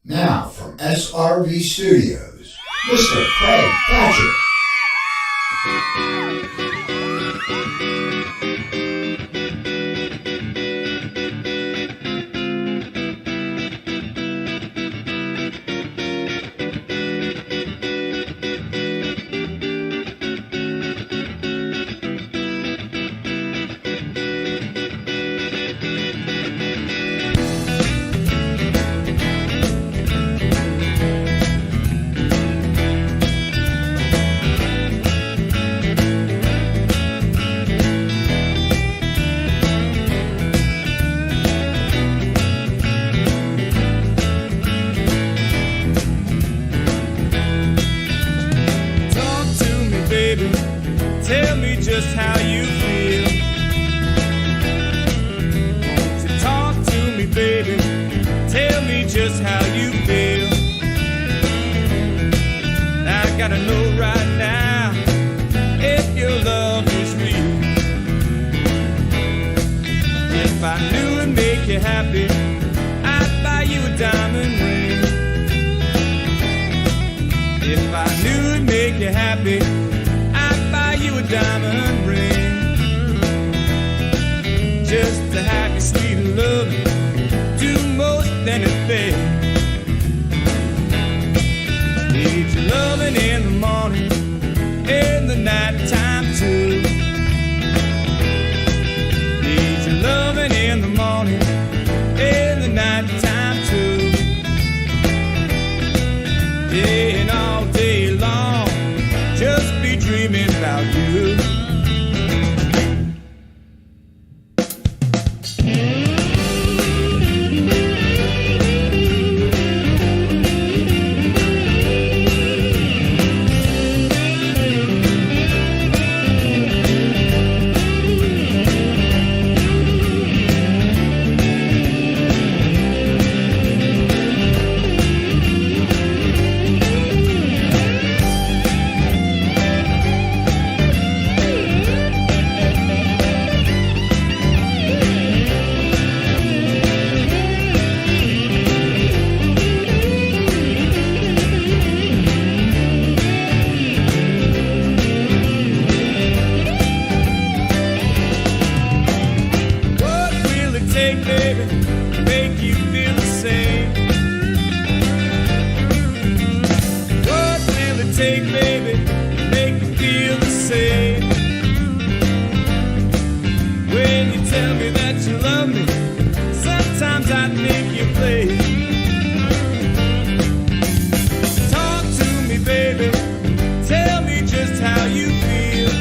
Now from SRV Studios, Mr. Craig Thatcher. Tell me just how you feel. Won't you talk to me, baby? Tell me just how you feel. I gotta know right now if your love is real. If I knew it'd make you happy, I'd buy you a diamond ring. If I knew it'd make you happy, you a diamond ring, just to have your sweet love do most anything. Need your loving in the morning, in the night time too. Need your loving in the morning, in the night time too. Yeah, and all day long, just be dreaming about you. Baby, make you feel the same. What will it take, baby, make you feel the same? When you tell me that you love me, sometimes I think you play. Talk to me, baby, tell me just how you feel.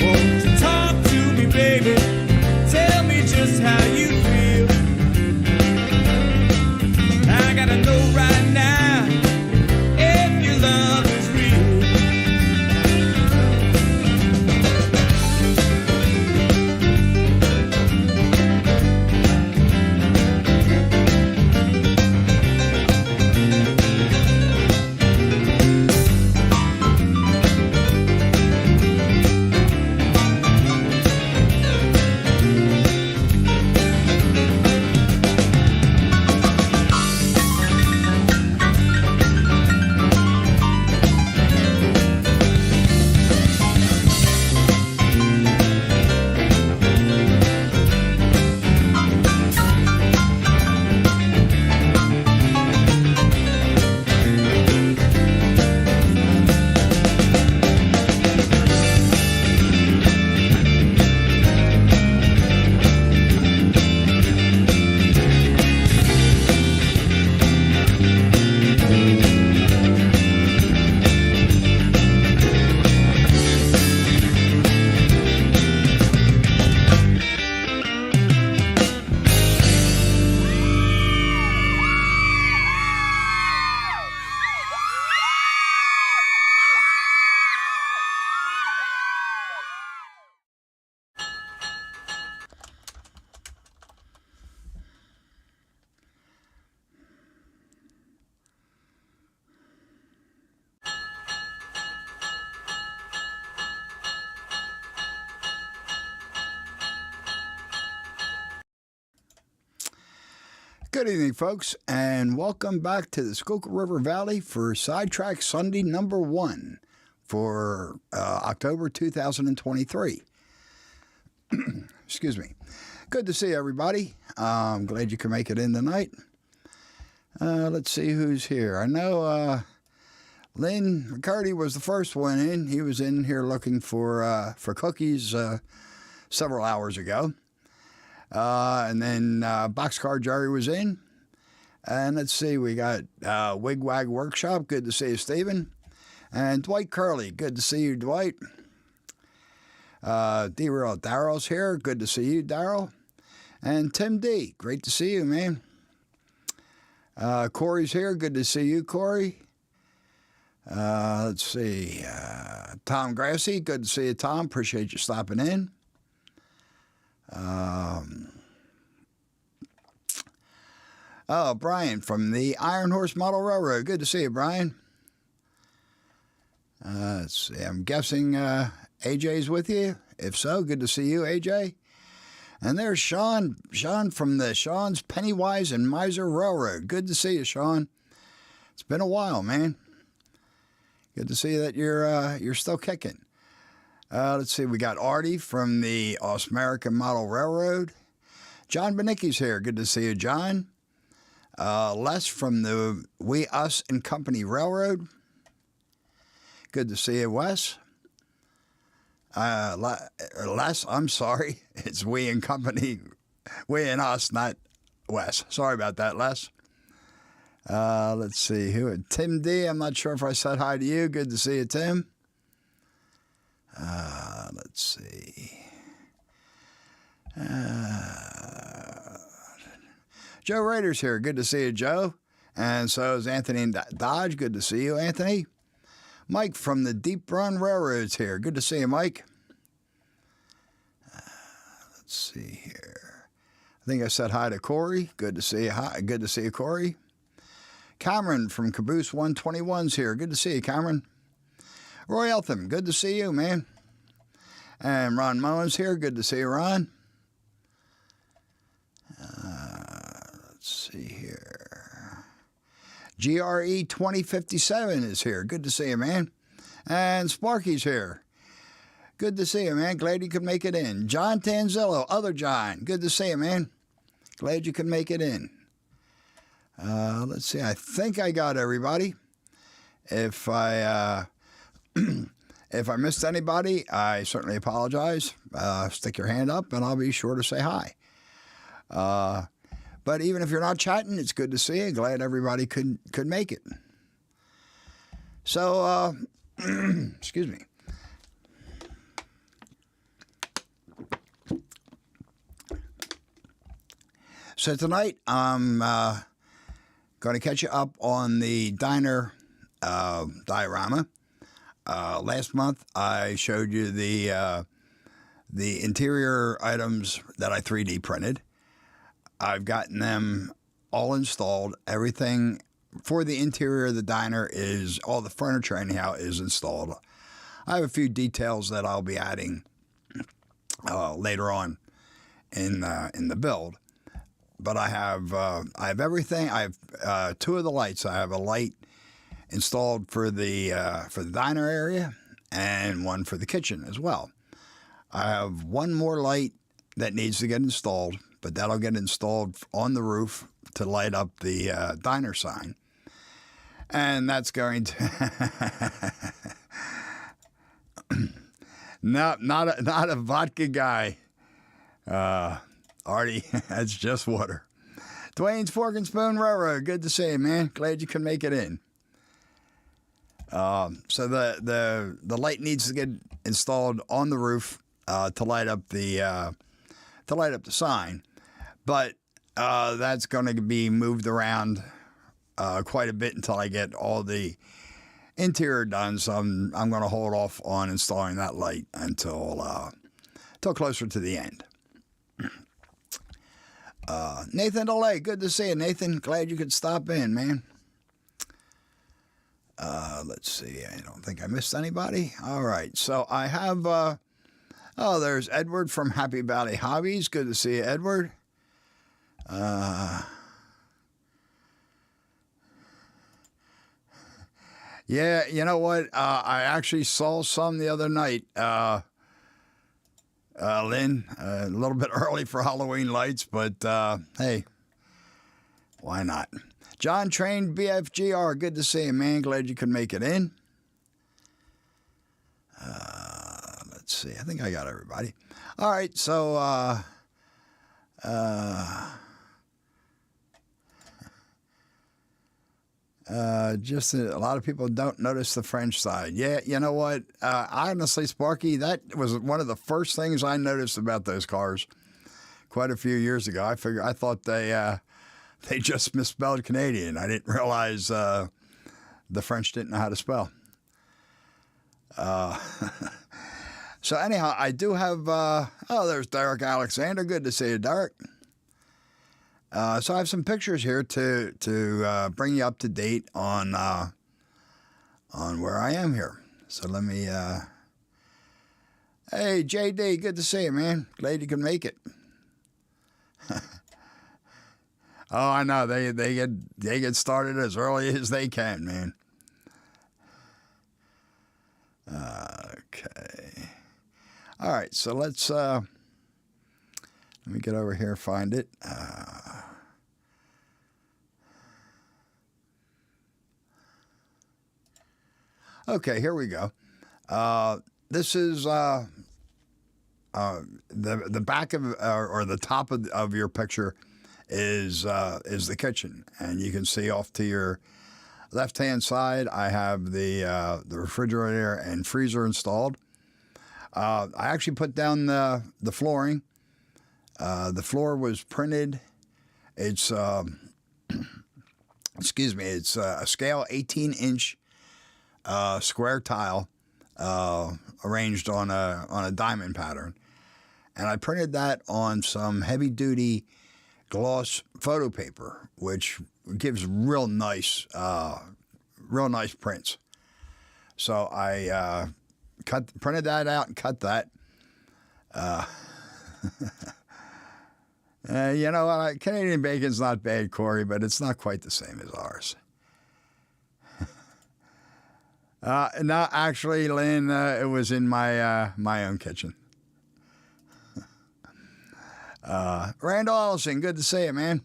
Won't you talk to me, baby? Tell me just how you feel. I gotta know right now if your love is real. Good evening, folks, and welcome back to the Schuylkill River Valley for Sidetrack Sunday number 1 for October 2023. Excuse me. Good to see everybody. I'm glad you can make it in tonight. Let's see who's here. I know Lynn McCarty was the first one in. He was in here looking for cookies several hours ago. And then Boxcar Jerry was in. And let's see, we got Wigwag Workshop. Good to see you, Stephen. And Dwight Curley. Good to see you, Dwight. D-Real Darrell's here. Good to see you, Darrell. And Tim D. Great to see you, man. Corey's here. Good to see you, Corey. Let's see. Tom Grassy. Good to see you, Tom. Appreciate you stopping in. Brian from the Iron Horse Model Railroad. Good to see you, Brian. Let's see. I'm guessing AJ's with you. If so, good to see you, AJ. And there's Sean. Sean from the Sean's Pennywise and Miser Railroad. Good to see you, Sean. It's been a while, man. Good to see that you're still kicking. Let's see. We got Artie from the American Model Railroad. John Benicki's here. Good to see you, John. Les from the We, Us, and Company Railroad. Good to see you, Wes. Les, I'm sorry. It's We and Company. We and Us, not Wes. Sorry about that, Les. Let's see. Tim D. I'm not sure if I said hi to you. Good to see you, Tim. Let's see. Joe Rader's here. Good to see you, Joe. And so is Anthony Dodge. Good to see you, Anthony. Mike from the Deep Run Railroad's here. Good to see you, Mike. Let's see here. I think I said hi to Corey. Good to see you. Hi. Good to see you, Corey. Cameron from Caboose 121's here. Good to see you, Cameron. Roy Eltham. Good to see you, man. And Ron Mullins here. Good to see you, Ron. Let's see here. GRE 2057 is here. Good to see you, man. And Sparky's here. Good to see you, man. Glad you could make it in. John Tanzillo, other John. Good to see you, man. Glad you could make it in. Let's see. I think I got everybody. If I missed anybody, I certainly apologize. Stick your hand up, and I'll be sure to say hi. But even if you're not chatting, it's good to see you. Glad everybody could make it. So, excuse me. So tonight, I'm going to catch you up on the diner diorama. Last month, I showed you the interior items that I 3D printed. I've gotten them all installed. Everything for the interior of the diner is, all the furniture anyhow is installed. I have a few details that I'll be adding later on in the build. But I have everything. I have 2 of the lights. I have a light installed for the diner area and one for the kitchen as well. I have one more light that needs to get installed, but that'll get installed on the roof to light up the diner sign. And that's going to not a vodka guy. Artie, that's just water. Dwayne's Fork and Spoon Railroad. Good to see you, man. Glad you could make it in. So the light needs to get installed on the roof to light up the sign, but that's going to be moved around quite a bit until I get all the interior done. So I'm going to hold off on installing that light until closer to the end. Nathan DeLay, good to see you, Nathan. Glad you could stop in, man. Let's see. I don't think I missed anybody. All right. So I have, there's Edward from Happy Valley Hobbies. Good to see you, Edward. Yeah, you know what? I actually saw some the other night, Lynn. A little bit early for Halloween lights, but hey, why not? John Train BFGR, good to see you, man. Glad you could make it in. Let's see. I think I got everybody. All right, so just a lot of people don't notice the French side. Yeah, you know what? Honestly, Sparky, that was one of the first things I noticed about those cars quite a few years ago. I thought they just misspelled Canadian. I didn't realize the French didn't know how to spell. So anyhow, I do have. There's Derek Alexander. Good to see you, Derek. So I have some pictures here to bring you up to date on where I am here. So let me. Hey JD, good to see you, man. Glad you can make it. Oh, I know they get started as early as they can, man. Okay. All right, so let's. Let me get over here, find it. Okay, here we go. This is the back of or the top of your picture is the kitchen, and you can see off to your left-hand side. I have the refrigerator and freezer installed. I actually put down the flooring. The floor was printed. It's excuse me. It's a scale 18-inch square tile arranged on a diamond pattern, and I printed that on some heavy-duty gloss photo paper, which gives real nice prints. So I printed that out and cut that. You know what? Canadian bacon's not bad, Corey, but it's not quite the same as ours. No, actually, Lynn, it was in my own kitchen. Randall Ellison, good to see you, man.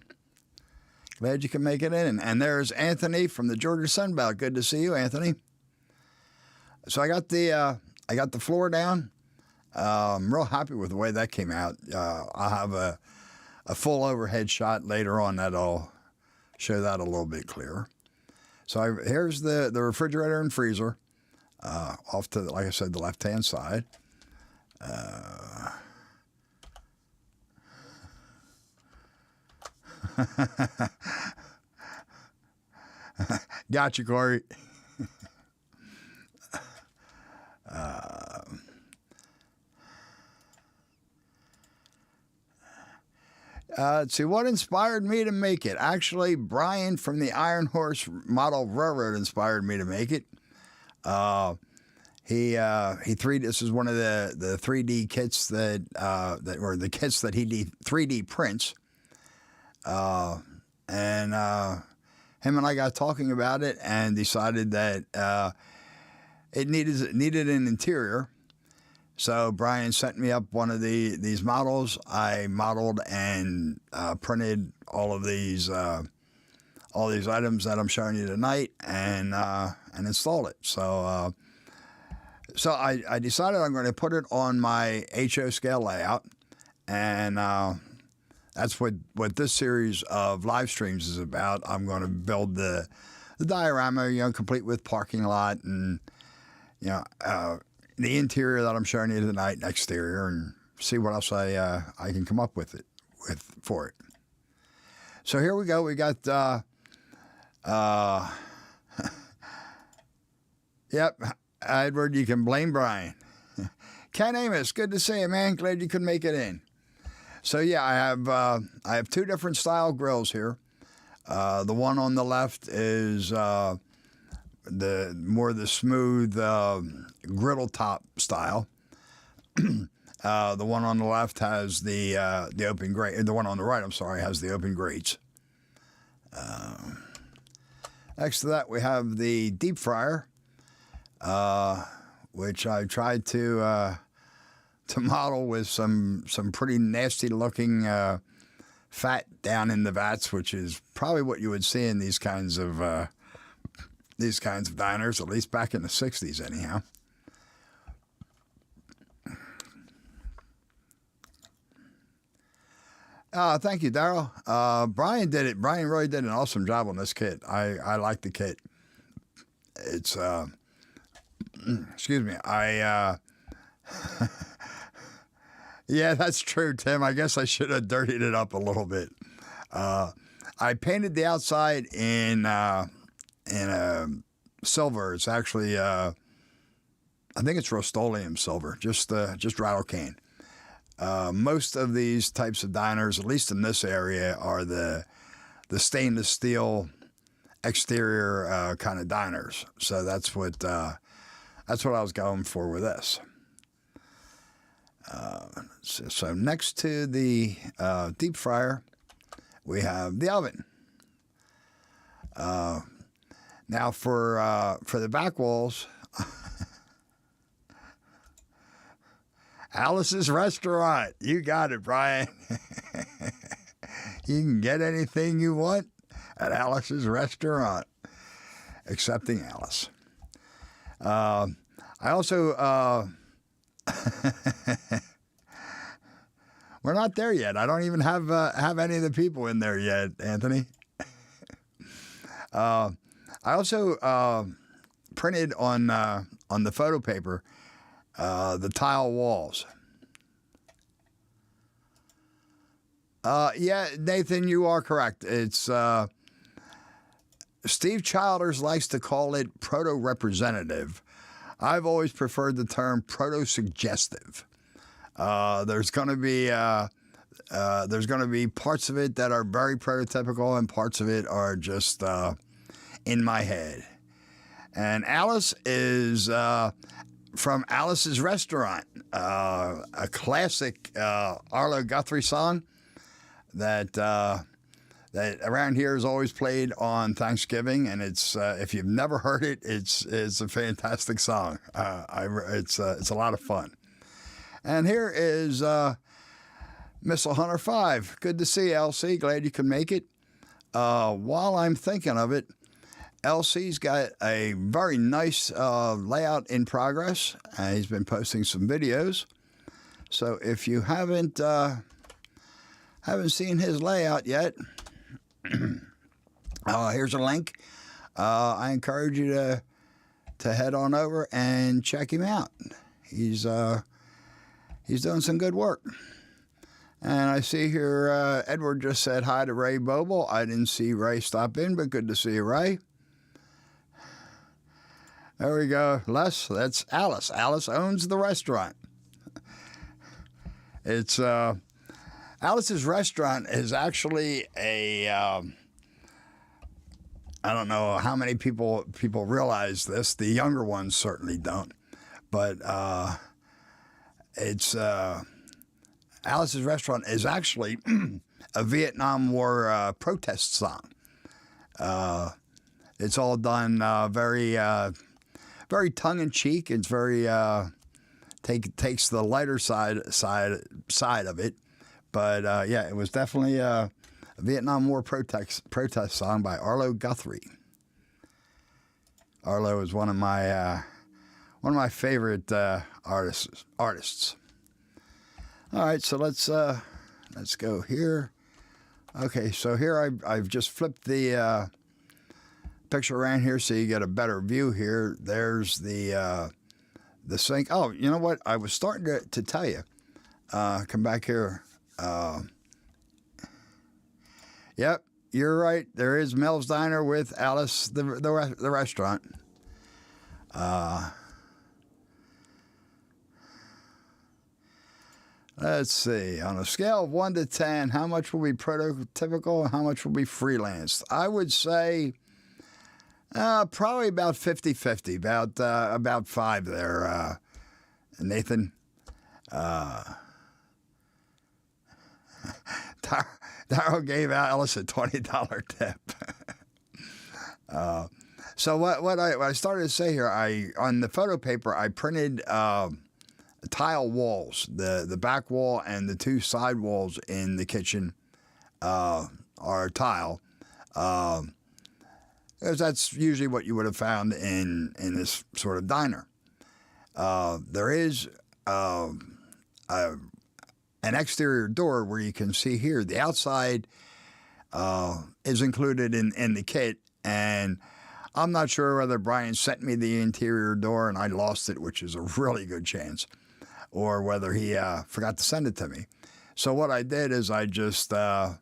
Glad you can make it in. And there's Anthony from the Georgia Sunbelt. Good to see you, Anthony. So I got the floor down. I'm real happy with the way that came out. I'll have a full overhead shot later on that'll show that a little bit clearer. So here's the refrigerator and freezer off to, like I said, the left-hand side. Got you, Corey. Let's see, what inspired me to make it? Actually, Brian from the Iron Horse Model Railroad inspired me to make it. This is one of the 3D kits that or the kits that he 3D prints. And him and I got talking about it and decided that it needed an interior. So Brian sent me up one of these models. I modeled and printed all these items that I'm showing you tonight, and installed it. So I decided I'm going to put it on my HO scale layout, and that's what this series of live streams is about. I'm going to build the diorama, complete with parking lot and the interior that I'm showing you tonight, and exterior, and see what else I can come up with for it. So here we go. We got yep, Edward. You can blame Brian. Ken Amos, good to see you, man. Glad you could make it in. So yeah, I have two different style grills here. The one on the left is the smooth griddle top style. The one on the left has the open grate. The one on the right, I'm sorry, has the open grates. Next to that, we have the deep fryer. which I tried to model with some pretty nasty looking fat down in the vats, which is probably what you would see in these kinds of diners, at least back in the 60s anyhow. Thank you, Daryl. Brian did it. Brian really did an awesome job on this kit. I like the kit. It's excuse me. Yeah, that's true, Tim. I guess I should have dirtied it up a little bit. I painted the outside in silver. It's actually I think it's Rust-Oleum silver, just rattle cane. Most of these types of diners, at least in this area, are the stainless steel exterior kind of diners. So that's what I was going for with this. So next to the deep fryer, we have the oven. Now for the back walls, Alice's Restaurant. You got it, Brian. You can get anything you want at Alice's Restaurant, excepting Alice. I also, we're not there yet. I don't even have any of the people in there yet, Anthony. I also printed on the photo paper the tile walls. Yeah, Nathan, you are correct. It's Steve Childers likes to call it proto-representative. I've always preferred the term proto-suggestive. There's going to be parts of it that are very prototypical, and parts of it are just in my head. And Alice is from Alice's Restaurant, a classic Arlo Guthrie song that around here is always played on Thanksgiving, and it's if you've never heard it, it's a fantastic song. It's a lot of fun. And here is Missile Hunter 5. Good to see you, LC. Glad you could make it. While I'm thinking of it, LC's got a very nice layout in progress. He's been posting some videos. So if you haven't seen his layout yet, here's a link. I encourage you to head on over and check him out. He's doing some good work. And I see here Edward just said hi to Ray Boble. I didn't see Ray stop in, but good to see you, Ray. There we go. Les, that's Alice. Alice owns the restaurant. It's Alice's Restaurant is actually a I don't know how many people realize this. The younger ones certainly don't. But it's Alice's Restaurant is actually a Vietnam War protest song. It's all done very tongue in cheek. It's very takes the lighter side of it. But yeah, it was definitely a Vietnam War protest song by Arlo Guthrie. Arlo is one of my favorite artists. All right, so let's go here. Okay, so here I've just flipped the picture around here so you get a better view here. There's the sink. Oh, you know what? I was starting to tell you. Come back here. Yep, you're right. There is Mel's Diner with Alice, the restaurant. Let's see. On a scale of 1 to 10, how much will be prototypical and how much will be freelanced? I would say probably about 50-50, about 5 there, Nathan. Darryl gave Alice a $20 tip. So what I started to say here, on the photo paper I printed tile walls. The back wall and the two side walls in the kitchen are tile. Because that's usually what you would have found in this sort of diner. There is an exterior door where you can see here. The outside is included in the kit, and I'm not sure whether Brian sent me the interior door and I lost it, which is a really good chance, or whether he forgot to send it to me. So what I did is I just copied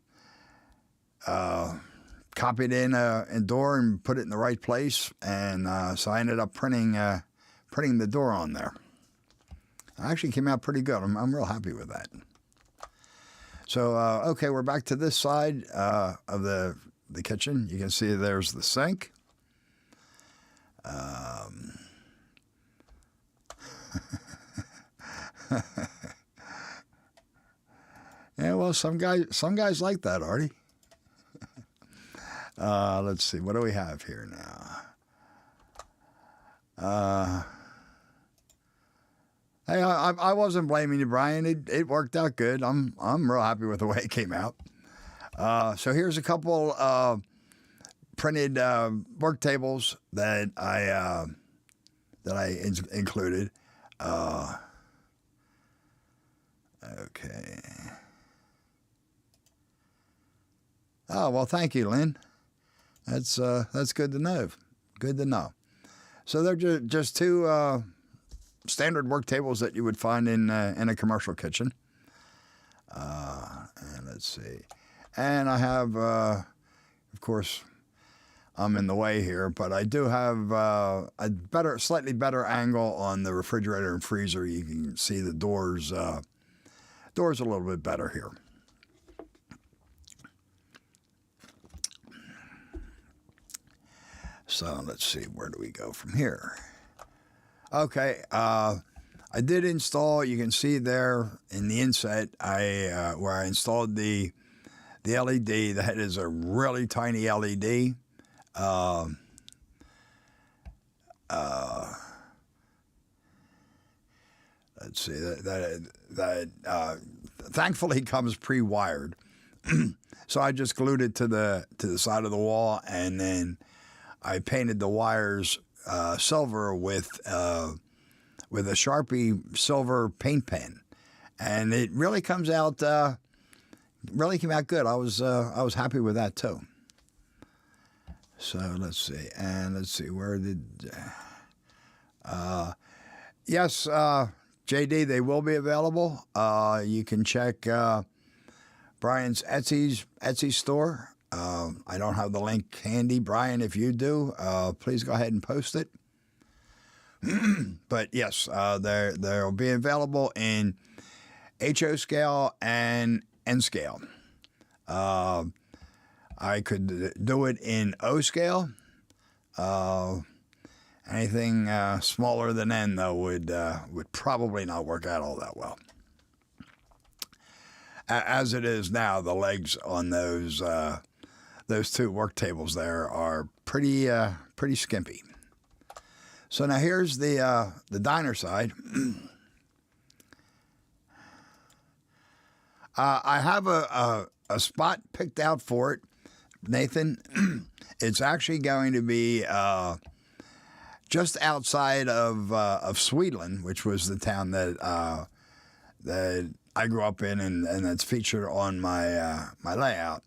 in a door and put it in the right place, and so I ended up printing the door on there. It actually came out pretty good. I'm real happy with that. So okay, we're back to this side of the kitchen. You can see there's the sink. Yeah, well, some guys like that, Artie. Let's see, what do we have here now? Hey, I wasn't blaming you, Brian. It worked out good. I'm real happy with the way it came out. So here's a couple printed work tables that I included. Okay. Oh, well, thank you, Lynn. That's good to know. Good to know. So they're just two standard work tables that you would find in a commercial kitchen. And let's see. And I have, of course, I'm in the way here, but I do have a slightly better angle on the refrigerator and freezer. You can see the doors a little bit better here. So let's see, where do we go from here? Okay, I did install. You can see there in the inset, where I installed the LED. That is a really tiny LED. Let's see, that thankfully comes pre-wired. So I just glued it to the side of the wall, and then I painted the wires silver with a Sharpie silver paint pen, and it really came out good. I was happy with that too. So let's see, where did yes, JD, they will be available. You can check Brian's Etsy store. I don't have the link handy. Brian, if you do, please go ahead and post it. But yes, they'll be available in HO scale and N scale. I could do it in O scale. Anything smaller than N, though, would probably not work out all that well. As it is now, the legs on those two work tables there are pretty skimpy. So now here's the diner side. I have a spot picked out for it, Nathan. It's actually going to be just outside of Sweetland, which was the town that I grew up in, and that's featured on my layout.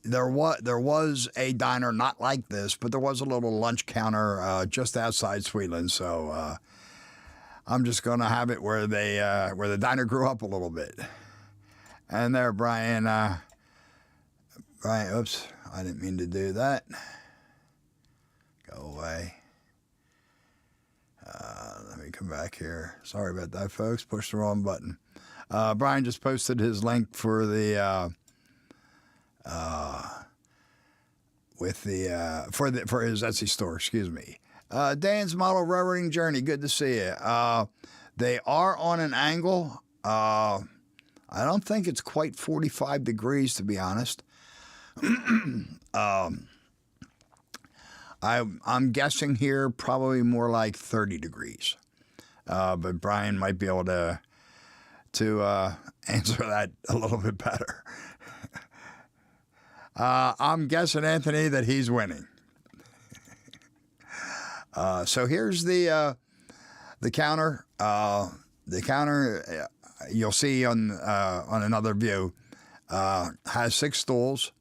There was a diner not like this, but there was a little lunch counter just outside Sweetland. So I'm just going to have it where the diner grew up a little bit. And there, Brian. Brian, oops, I didn't mean to do that. Go away. Let me come back here. Sorry about that, folks. Pushed the wrong button. Brian just posted his link for the for his Etsy store. Excuse me. Dan's Model Railroading Journey. Good to see you. They are on an angle. I don't think it's quite 45 degrees, to be honest. I'm guessing here probably more like 30 degrees. But Brian might be able to answer that a little bit better. I'm guessing, Anthony, that he's winning. So here's the counter. The counter, you'll see on another view, has 6 stools.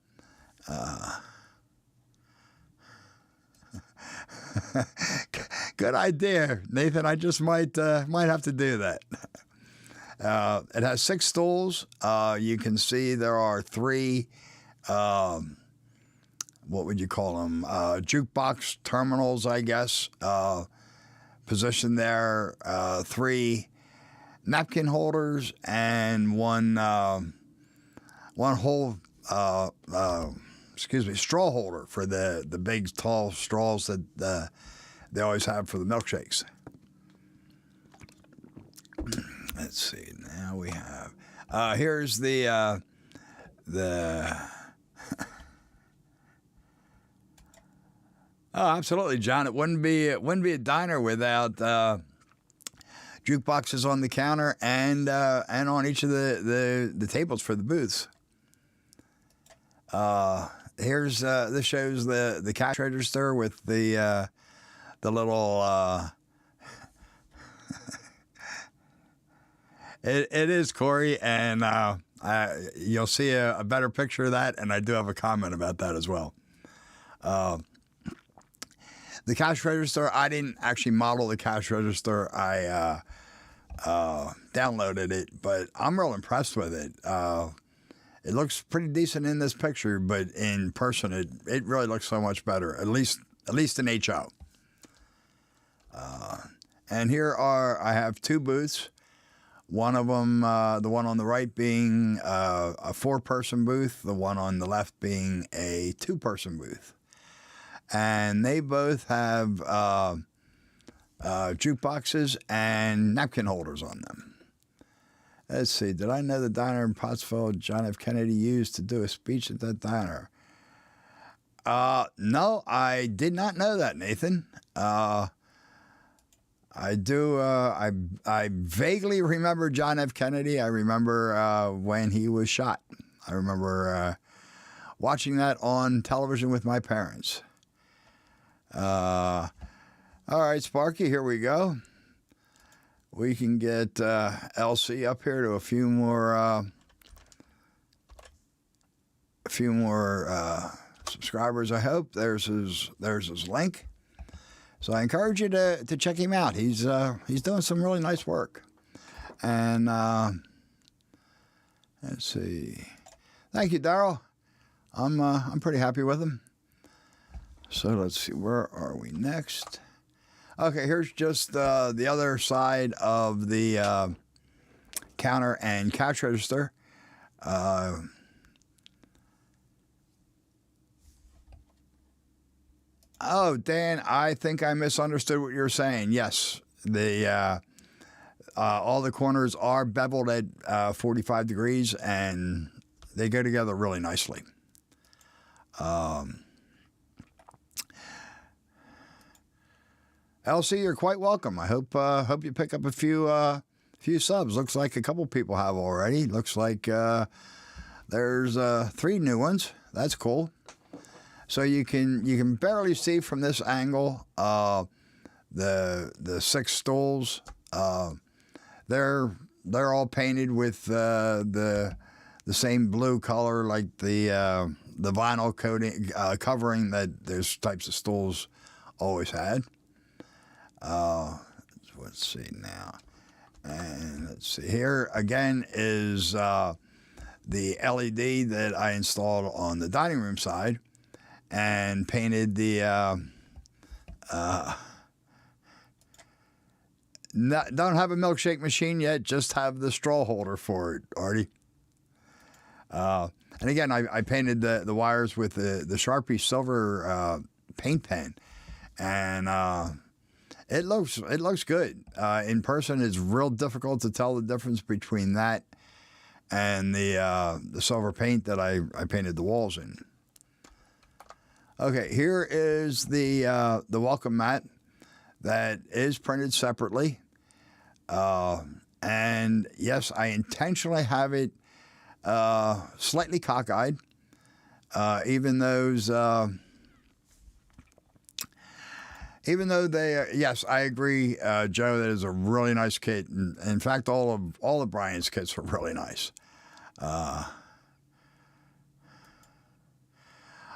Good idea, Nathan. I just might have to do that. It has 6 stools. You can see there are 3. What would you call them? Jukebox terminals, I guess. Positioned there. 3 napkin holders and one whole straw holder for the big tall straws that they always have for the milkshakes. Let's see. Now we have here's the oh, absolutely, John. It wouldn't be a diner without jukeboxes on the counter and on each of the tables for the booths. Here's this shows the cash register with the little. It is, Corey, and you'll see a better picture of that, and I do have a comment about that as well. The cash register, I didn't actually model the cash register. I downloaded it, but I'm real impressed with it. It looks pretty decent in this picture, but in person, it really looks so much better, at least in HO. And here I have 2 booths. One of them, the one on the right being a 4-person booth, the one on the left being a 2-person booth. And they both have jukeboxes and napkin holders on them. Let's see. Did I know the diner in Pottsville John F. Kennedy used to do a speech at that diner? No, I did not know that, Nathan. I do. I vaguely remember John F. Kennedy. I remember when he was shot. I remember watching that on television with my parents. All right, Sparky, here we go. We can get LC up here to a few more subscribers, I hope. There's his link. So I encourage you to check him out. He's doing some really nice work. And let's see. Thank you, Darryl. I'm pretty happy with him. So let's see, where are we next? Okay, here's just the other side of the counter and cash register. Oh, Dan, I think I misunderstood what you were saying. Yes, all the corners are beveled at 45 degrees, and they go together really nicely. LC, you're quite welcome. I hope you pick up a few subs. Looks like a couple people have already. Looks like there's 3 new ones. That's cool. So you can barely see from this angle the 6 stools. They're all painted with the same blue color, like the vinyl coating covering that those types of stools always had. Let's see now, and let's see here again is the LED that I installed on the dining room side, and painted the don't have a milkshake machine yet, just have the straw holder for it, Artie. And again, I painted the wires with the Sharpie silver paint pen, and it looks good. In person, it's real difficult to tell the difference between that and the silver paint that I painted the walls in. Okay, here is the welcome mat that is printed separately. And yes, I intentionally have it slightly cockeyed. Even though they, yes, I agree, Joe. That is a really nice kit. And in fact, all of Brian's kits are really nice.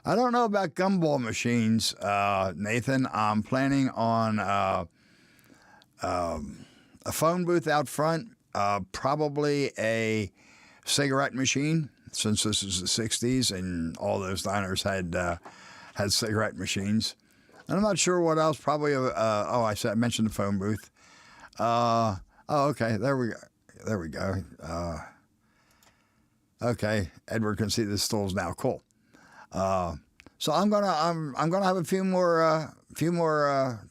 I don't know about gumball machines, Nathan. I'm planning on a phone booth out front, probably a cigarette machine, since this is the 60s and all those diners had cigarette machines. And I'm not sure what else. Probably, I mentioned the phone booth. Okay, there we go. Okay, Edward can see the stools now. Cool. So I'm gonna have a few more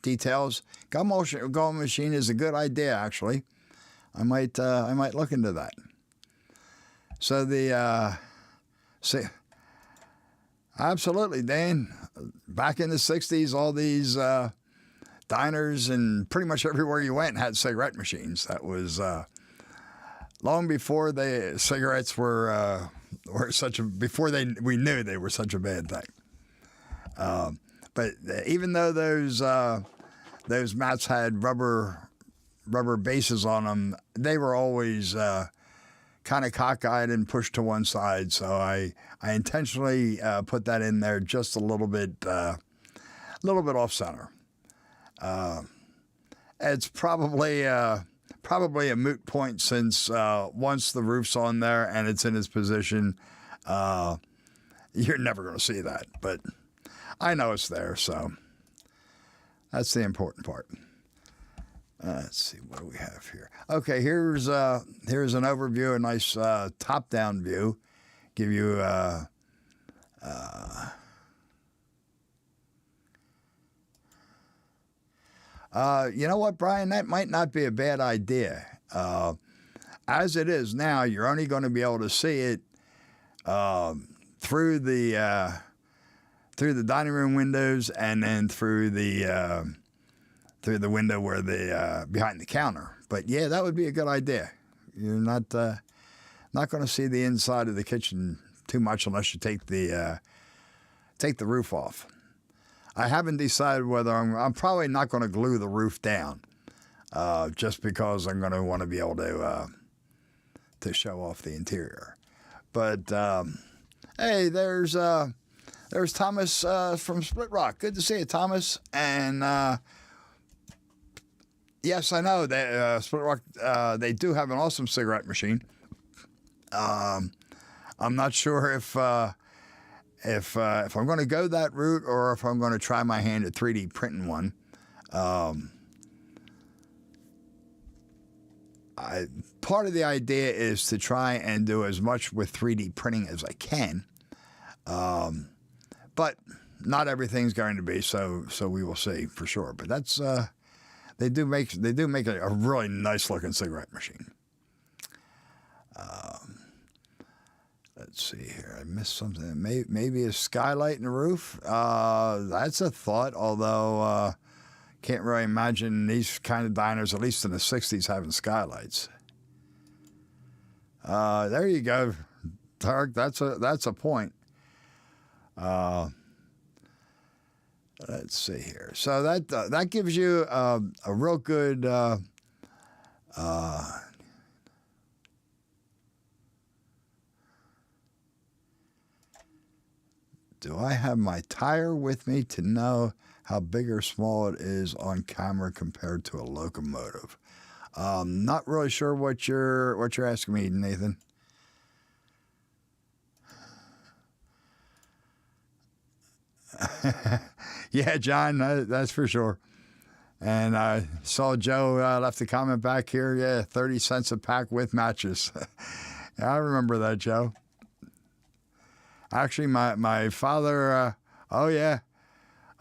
details. Gumball machine is a good idea, actually. I might look into that. So absolutely, Dan. Back in the 60s, all these diners and pretty much everywhere you went had cigarette machines. That was long before the cigarettes were we knew they were such a bad thing. But even though those mats had rubber bases on them, they were always kind of cockeyed and pushed to one side. So I intentionally put that in there just a little bit off center. It's probably a moot point, since once the roof's on there and it's in its position, you're never going to see that. But I know it's there, so that's the important part. Let's see, what do we have here? Okay, here's an overview, a nice top-down view. Give you you know what, Brian? That might not be a bad idea. As it is now, you're only going to be able to see it through the dining room windows, and then through the window where behind the counter. But yeah, that would be a good idea. You're not going to see the inside of the kitchen too much unless you take the roof off. I haven't decided whether I'm probably not going to glue the roof down, just because I'm going to want to be able to show off the interior. But hey, there's Thomas from Split Rock. Good to see you, Thomas. And yes, I know that Split Rock, they do have an awesome cigarette machine. I'm not sure if I'm going to go that route, or if I'm going to try my hand at 3D printing one. Part of the idea is to try and do as much with 3D printing as I can, but not everything's going to be. So we will see for sure. But that's they do make a really nice looking cigarette machine. Let's see here. I missed something. Maybe a skylight in the roof. That's a thought, although can't really imagine these kind of diners, at least in the 60s, having skylights. There you go, Tarek. That's a point. Let's see here. So that gives you a real good do I have my tire with me to know how big or small it is on camera compared to a locomotive? Not really sure what you're asking me, Nathan. Yeah, John, that's for sure. And I saw Joe left a comment back here. Yeah, 30 cents a pack with matches. Yeah, I remember that, Joe. Actually, my father, oh yeah,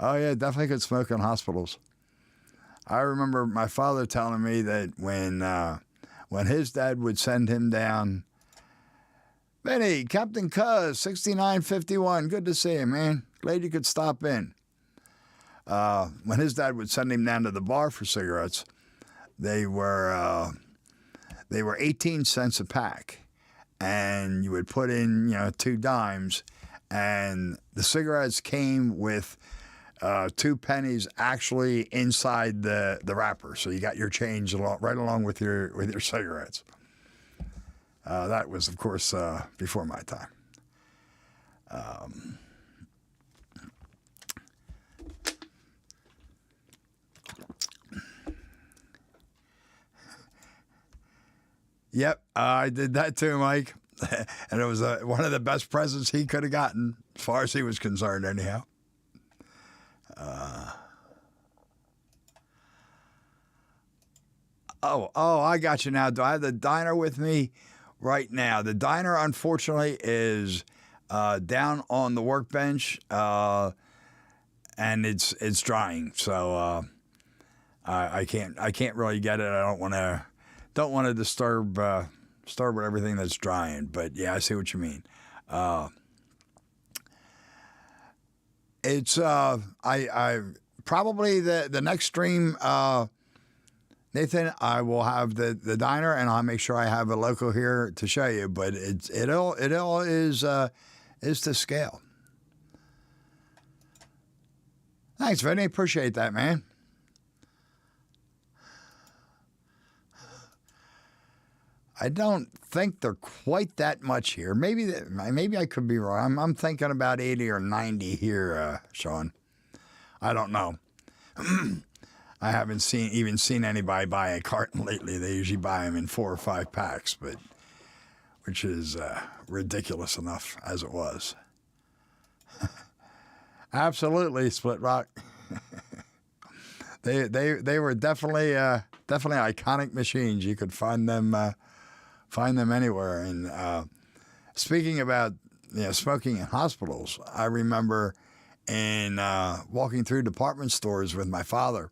definitely could smoke in hospitals. I remember my father telling me that when his dad would send him down, Benny, Captain Cuz, 6951, good to see you, man. Glad you could stop in. When his dad would send him down to the bar for cigarettes, they were 18 cents a pack, and you would put in 2 dimes, and the cigarettes came with 2 pennies actually inside the wrapper, so you got your change right along with your cigarettes. That was, of course, before my time. Yep, I did that too, Mike. And it was one of the best presents he could have gotten, as far as he was concerned, anyhow. I got you now. Do I have the diner with me right now? The diner, unfortunately, is down on the workbench, and it's drying. So I can't really get it. I don't want to disturb everything that's drying. But yeah, I see what you mean. It's I probably the next stream, Nathan, I will have the diner, and I'll make sure I have a local here to show you. But it all is to scale. Thanks, Vinny. Appreciate that, man. I don't think they're quite that much here. Maybe I could be wrong. I'm thinking about 80 or 90 here, Sean. I don't know. I haven't seen anybody buy a carton lately. They usually buy them in 4 or 5 packs, which is ridiculous enough as it was. Absolutely, Split Rock. They were definitely iconic machines. You could find them anywhere. And speaking about smoking in hospitals, I remember in walking through department stores with my father,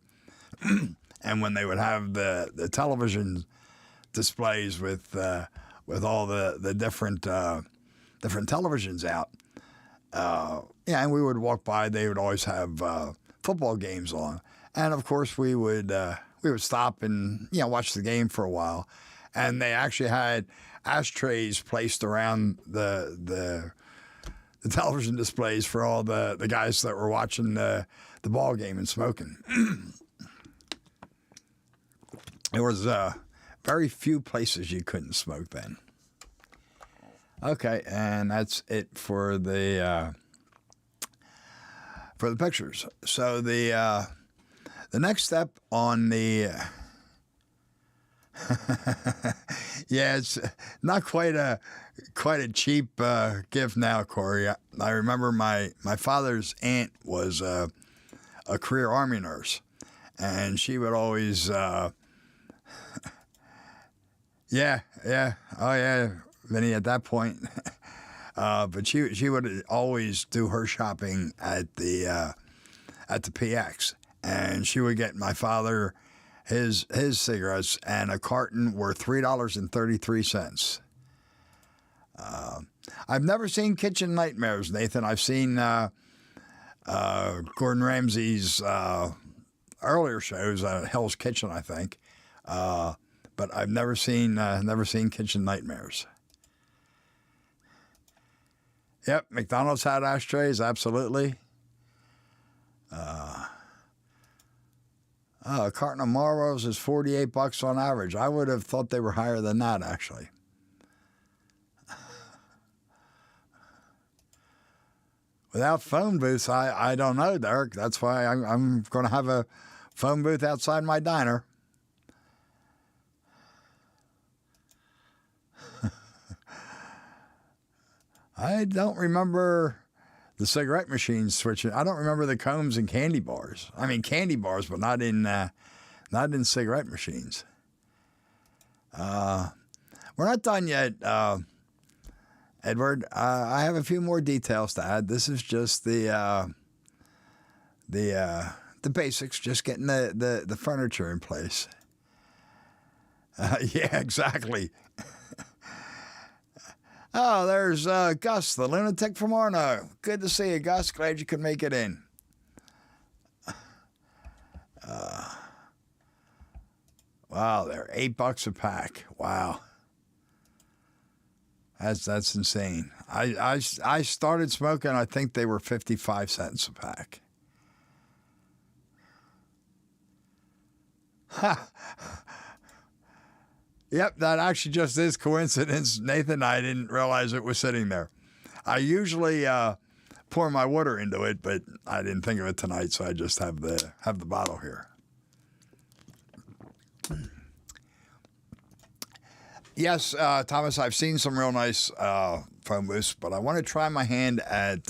and when they would have the television displays with all the different televisions out, and we would walk by. They would always have football games on, and of course we would stop and watch the game for a while. And they actually had ashtrays placed around the television displays for all the guys that were watching the ball game and smoking. There was very few places you couldn't smoke then. Okay, and that's it for the pictures. So the next step on the yeah, it's not quite a cheap gift now, Corey. I remember my father's aunt was a career Army nurse, and she would always oh yeah, Vinny, at that point. But she would always do her shopping at the PX, and she would get my father his cigarettes, and a carton were $3.33. I've never seen Kitchen Nightmares, Nathan. I've seen Gordon Ramsay's earlier shows, Hell's Kitchen, I think, but I've never seen Kitchen Nightmares. Yep, McDonald's had ashtrays, absolutely. A carton of Marlboros is $48 on average. I would have thought they were higher than that, actually. Without phone booths, I don't know, Derek. That's why I'm going to have a phone booth outside my diner. I don't remember the cigarette machines switching. I don't remember the combs and candy bars. I mean, candy bars, but not in cigarette machines. We're not done yet, Edward. I have a few more details to add. This is just the basics, just getting the furniture in place. Yeah, exactly. Oh, there's Gus, the lunatic from Orno. Good to see you, Gus. Glad you could make it in. Wow, they're $8 a pack. Wow. That's insane. I started smoking, I think they were 55 cents a pack. Yep, that actually just is coincidence. Nathan and I didn't realize it was sitting there. I usually pour my water into it, but I didn't think of it tonight, so I just have the bottle here. Yes, Thomas, I've seen some real nice phone booths, but I want to try my hand at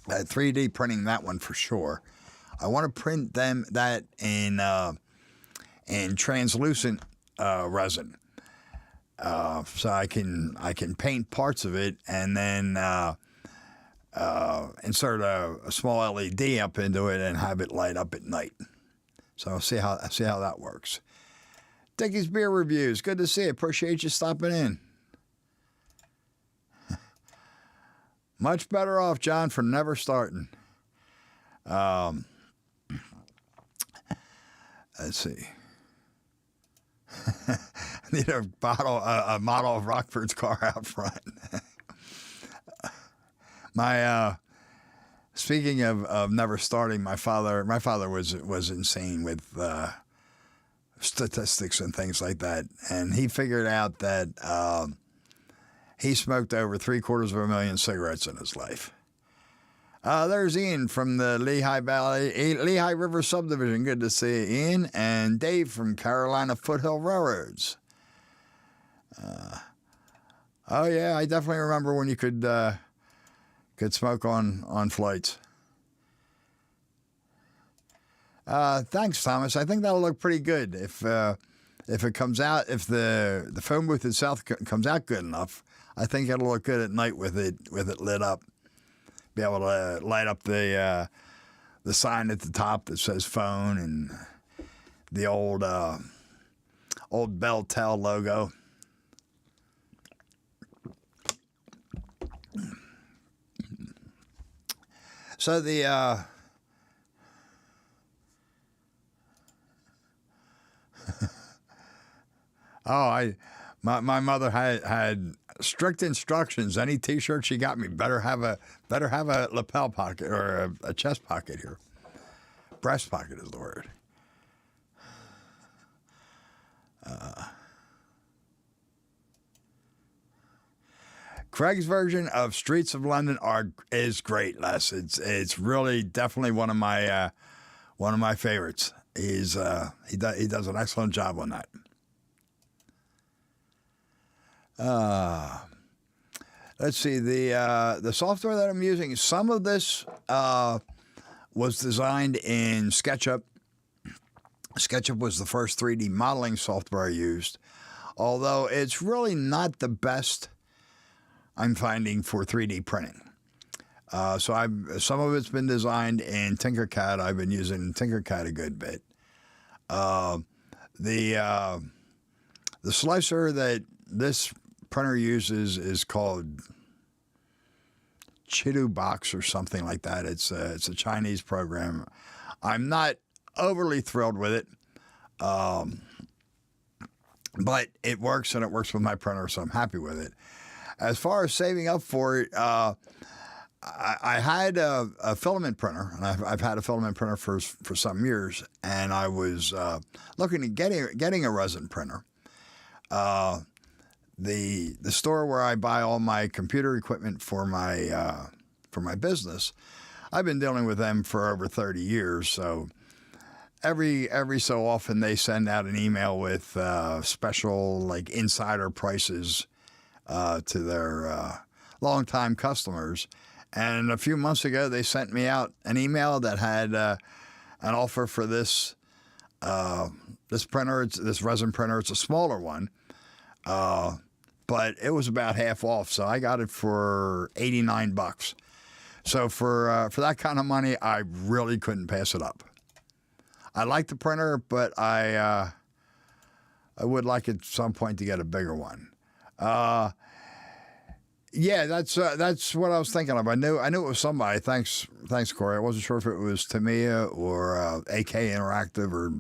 3D printing that one for sure. I want to print that in translucent resin, so I can paint parts of it and then insert a small LED up into it and have it light up at night. So I'll see how that works. Dickie's Beer Reviews. Good to see you. Appreciate you stopping in. Much better off, John, for never starting. Let's see. I need a model of Rockford's car out front. Speaking of never starting, my father was insane with statistics and things like that, and he figured out that he smoked over 750,000 cigarettes in his life. There's Ian from the Lehigh River subdivision. Good to see you, Ian. And Dave from Carolina Foothill Railroads. Oh yeah, I definitely remember when you could smoke on flights. Thanks, Thomas. I think that'll look pretty good if it comes out. If the phone booth itself comes out good enough, I think it'll look good at night with it lit up. Be able to light up the sign at the top that says phone and the old Bell-Tel logo. So the my mother had strict instructions. Any T-shirt she got me better have a lapel pocket or a chest pocket here. Breast pocket is the word. Craig's version of Streets of London is great, Les. It's really definitely one of my favorites. He does an excellent job on that. Let's see, the software that I'm using, some of this was designed in SketchUp. SketchUp was the first 3D modeling software I used, although it's really not the best I'm finding for 3D printing. Some of it's been designed in Tinkercad. I've been using Tinkercad a good bit. The slicer that this printer uses is called Chidu Box or something like that. It's a Chinese program. I'm not overly thrilled with it, but it works and it works with my printer, so I'm happy with it. As far as saving up for it, I had a filament printer, and I've had a filament printer for some years, and I was looking at getting a resin printer. The store where I buy all my computer equipment for my business, I've been dealing with them for over 30 years. So every so often they send out an email with special like insider prices to their longtime customers. And a few months ago, they sent me out an email that had an offer for this printer, this resin printer. It's a smaller one. But it was about half off, so I got it for $89. So for that kind of money, I really couldn't pass it up. I like the printer, but I would like at some point to get a bigger one. Yeah, that's what I was thinking of. I knew it was somebody. Thanks, Corey. I wasn't sure if it was Tamiya or AK Interactive or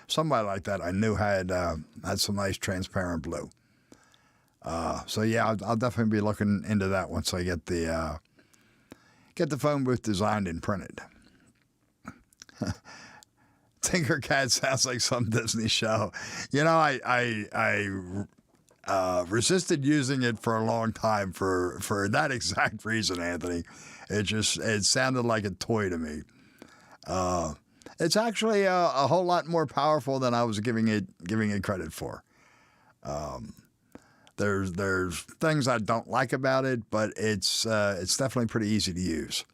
somebody like that. I knew had some nice transparent blue. So yeah, I'll definitely be looking into that once I get the phone booth designed and printed. Tinkercad sounds like some Disney show. You know, I resisted using it for a long time for that exact reason, Anthony. It sounded like a toy to me. It's actually a whole lot more powerful than I was giving it credit for. There's things I don't like about it, but it's definitely pretty easy to use.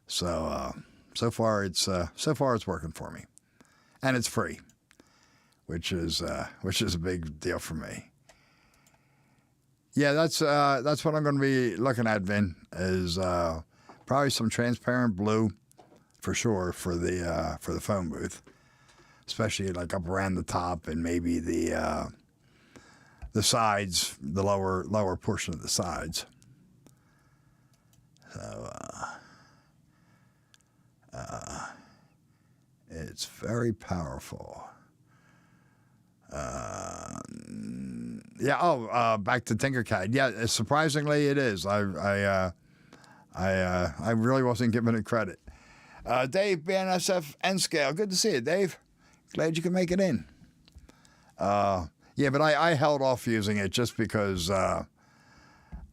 So far it's working for me, and it's free, which is a big deal for me. Yeah, that's what I'm going to be looking at, Vin, is probably some transparent blue for sure for the phone booth, especially like up around the top and maybe the sides, the lower portion of the sides. So it's very powerful. Yeah. Oh, back to Tinkercad. Yeah, surprisingly, it is. I really wasn't giving it credit. Dave, BNSF N Scale. Good to see you, Dave. Glad you could make it in. Yeah, but I held off using it just because, like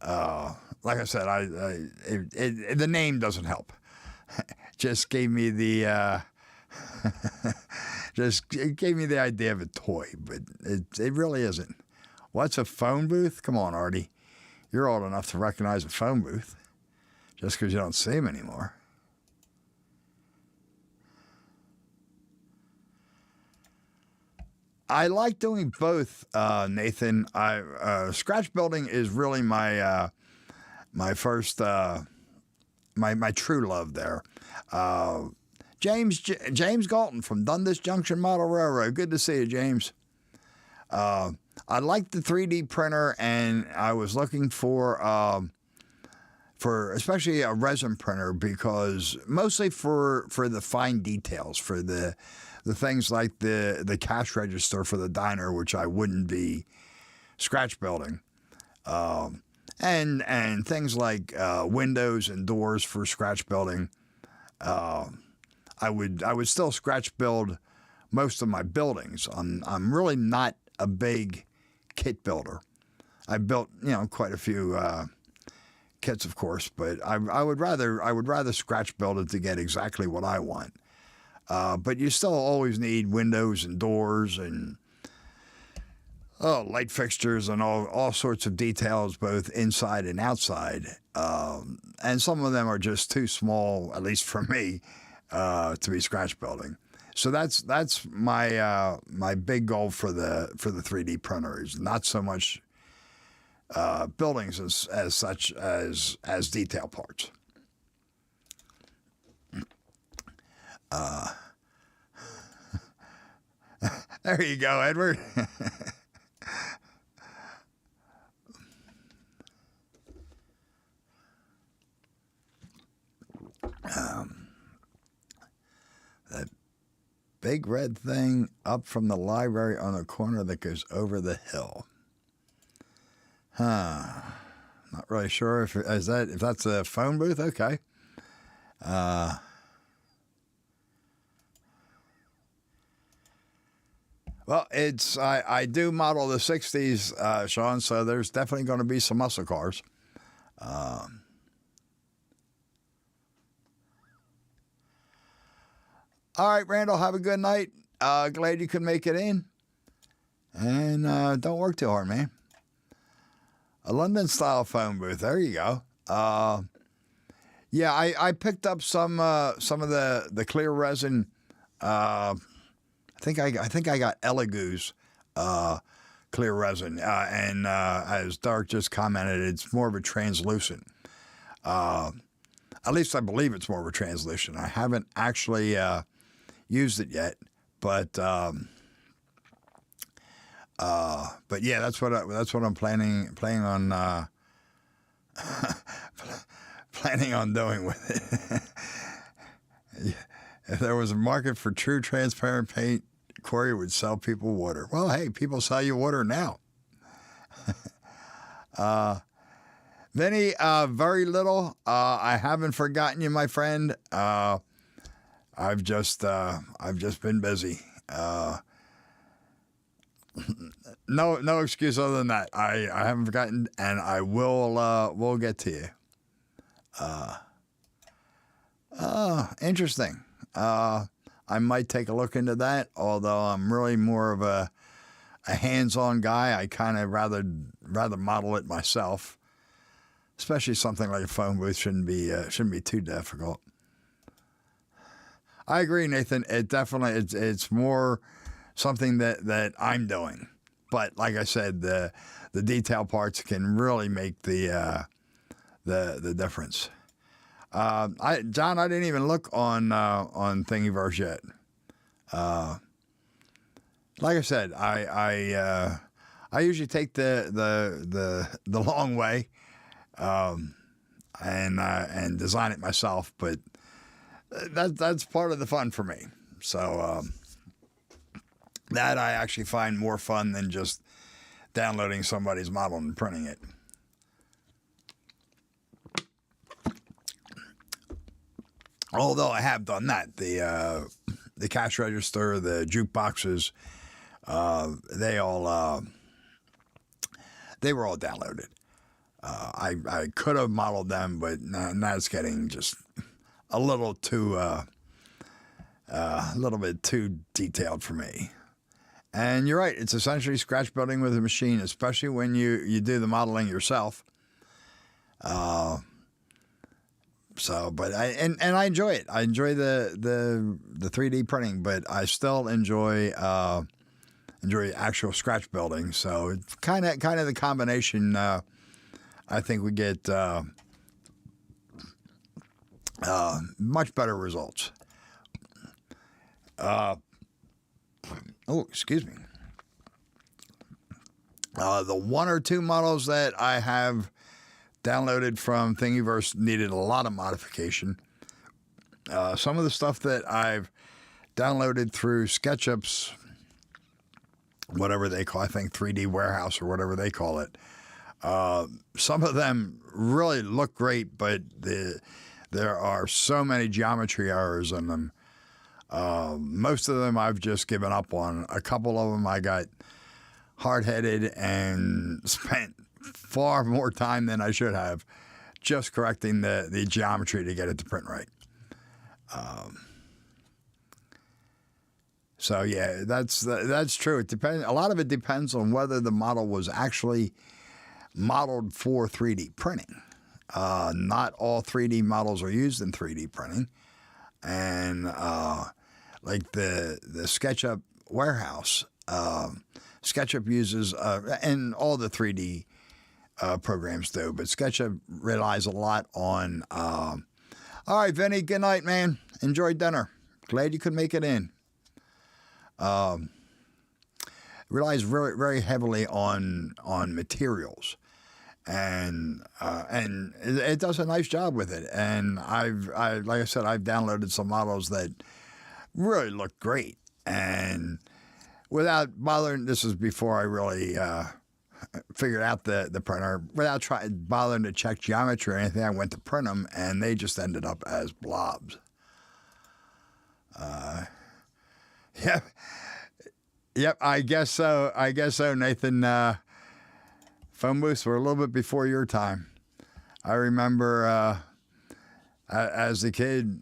I said, the name doesn't help. Just gave me the idea of a toy, but it really isn't. What's a phone booth? Come on, Artie. You're old enough to recognize a phone booth just because you don't see them anymore. I like doing both, Nathan. Scratch building is really my first my true love there. James Galton from Dundas Junction Model Railroad. Good to see you, James. I like the 3D printer, and I was looking for especially a resin printer, because mostly for the fine details, for the things like the cash register for the diner, which I wouldn't be scratch building, and things like windows and doors for scratch building. I would still scratch build most of my buildings. I'm really not a big kit builder. I built quite a few kits, of course, but I would rather scratch build it to get exactly what I want. But you still always need windows and doors and light fixtures and all sorts of details, both inside and outside. And some of them are just too small, at least for me, to be scratch building. So that's my big goal for the 3D printer, is not so much buildings as such as detail parts. There you go, Edward. That big red thing up from the library on the corner that goes over the hill. Not really sure if that's a phone booth. Okay. Well, I do model the 60s, Sean, so there's definitely going to be some muscle cars. All right, Randall, have a good night. Glad you could make it in. And don't work too hard, man. A London-style phone booth. There you go. Yeah, I picked up some of the clear resin. I think I got Elegoo's clear resin, and as Dark just commented, it's more of a translucent. At least I believe it's more of a translucent. I haven't actually used it yet, but yeah, that's what I'm planning on planning on doing with it. If there was a market for true transparent paint, Corey would sell people water. Well, hey, people sell you water now. Vinny, very little. I haven't forgotten you, my friend. I've just been busy. No excuse other than that. I haven't forgotten, and I will get to you. Interesting. I might take a look into that, although I'm really more of a hands-on guy. I kind of rather model it myself, especially something like a phone booth shouldn't be too difficult. I agree, Nathan. It's more something that I'm doing, but like I said, the detail parts can really make the difference. John, I didn't even look on Thingiverse yet. Like I said, I usually take the long way, and design it myself, but that's part of the fun for me. So that I actually find more fun than just downloading somebody's model and printing it. Although I have done that, the cash register, the jukeboxes, they were all downloaded. I could have modeled them, but now it's getting just a little bit too detailed for me. And you're right; it's essentially scratch building with a machine, especially when you do the modeling yourself. But I enjoy it. I enjoy the 3D printing, but I still enjoy actual scratch building. So it's kind of the combination. I think we get much better results. Excuse me. The one or two models that I have downloaded from Thingiverse needed a lot of modification. Some of the stuff that I've downloaded through SketchUp's, whatever they call, I think 3D Warehouse or whatever they call it. Some of them really look great, but there are so many geometry errors in them. Most of them I've just given up on. A couple of them I got hard-headed and spent far more time than I should have just correcting the geometry to get it to print right. So yeah, that's true. It depends. A lot of it depends on whether the model was actually modeled for 3D printing. Not all 3D models are used in 3D printing, and like the SketchUp Warehouse, SketchUp uses and all the 3D programs do, but SketchUp relies a lot on. All right, Vinny. Good night, man. Enjoy dinner. Glad you could make it in. Relies very, very heavily on materials, and it does a nice job with it. And like I said, I've downloaded some models that really look great, and without bothering. This is before I really figured out the printer. Without bothering to check geometry or anything, I went to print them, and they just ended up as blobs. Yep. I guess so, Nathan. Phone booths were a little bit before your time. I remember as a kid,